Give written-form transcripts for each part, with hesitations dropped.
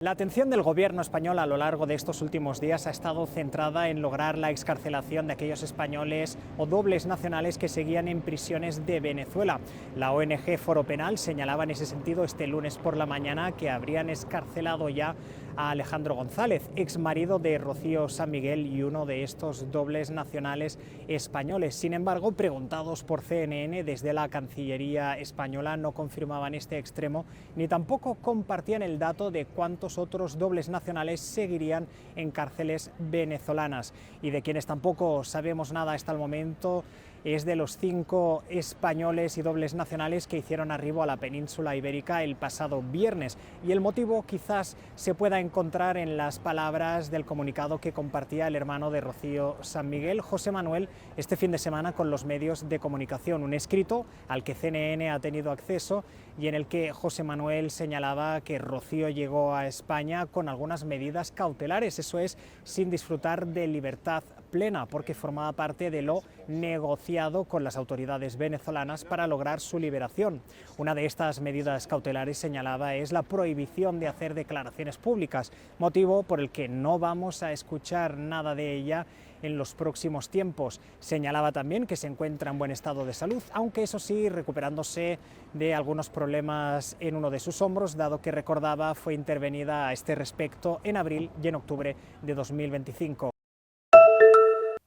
La atención del gobierno español a lo largo de estos últimos días ha estado centrada en lograr la excarcelación de aquellos españoles o dobles nacionales que seguían en prisiones de Venezuela. La ONG Foro Penal señalaba en ese sentido este lunes por la mañana que habrían excarcelado ya a Alejandro González, ex marido de Rocío San Miguel y uno de estos dobles nacionales españoles. Sin embargo, preguntados por CNN desde la Cancillería española, no confirmaban este extremo ni tampoco compartían el dato de cuántos otros dobles nacionales seguirían en cárceles venezolanas. Y de quienes tampoco sabemos nada hasta el momento es de los 5 españoles y dobles nacionales que hicieron arribo a la península ibérica el pasado viernes. Y el motivo quizás se pueda encontrar en las palabras del comunicado que compartía el hermano de Rocío San Miguel, José Manuel, este fin de semana con los medios de comunicación. Un escrito al que CNN ha tenido acceso y en el que José Manuel señalaba que Rocío llegó a España con algunas medidas cautelares, eso es, sin disfrutar de libertad plena, porque formaba parte de lo negociado con las autoridades venezolanas para lograr su liberación. Una de estas medidas cautelares, señalaba, es la prohibición de hacer declaraciones públicas, motivo por el que no vamos a escuchar nada de ella en los próximos tiempos. Señalaba también que se encuentra en buen estado de salud, aunque eso sí, recuperándose de algunos problemas en uno de sus hombros, dado que, recordaba, fue intervenida a este respecto en abril y en octubre de 2025.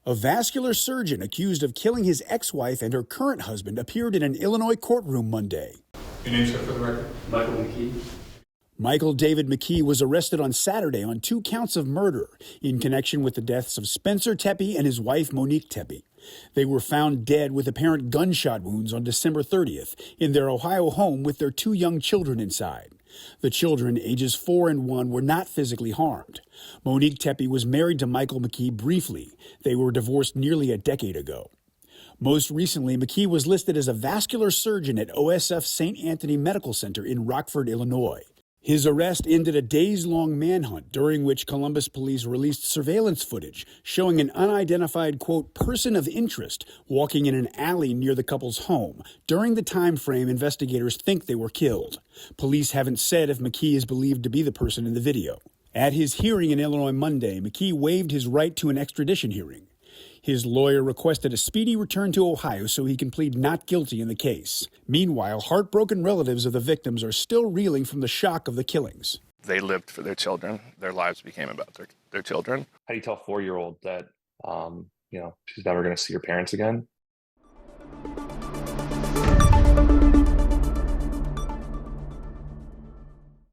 A vascular surgeon accused of killing his ex-wife and her current husband appeared in an Illinois courtroom Monday. Your name, sir, for the record? Michael Mckee. Michael David Mckee was arrested on Saturday on 2 counts of murder in connection with the deaths of Spencer Tepe and his wife Monique Tepe. They were found dead with apparent gunshot wounds on December 30th in their Ohio home with their 2 young children inside. The children, ages 4 and 1, were not physically harmed. Monique Tepe was married to Michael Mckee briefly. They were divorced nearly a decade ago. Most recently, Mckee was listed as a vascular surgeon at OSF St. Anthony Medical Center in Rockford, Illinois. His arrest ended a days-long manhunt during which Columbus police released surveillance footage showing an unidentified, quote, person of interest walking in an alley near the couple's home during the time frame investigators think they were killed. Police haven't said if Mckee is believed to be the person in the video. At his hearing in Illinois Monday, Mckee waived his right to an extradition hearing. His lawyer requested a speedy return to Ohio so he can plead not guilty in the case. Meanwhile, heartbroken relatives of the victims are still reeling from the shock of the killings. They lived for their children. Their lives became about their children. How do you tell a 4-year-old that, she's never going to see her parents again?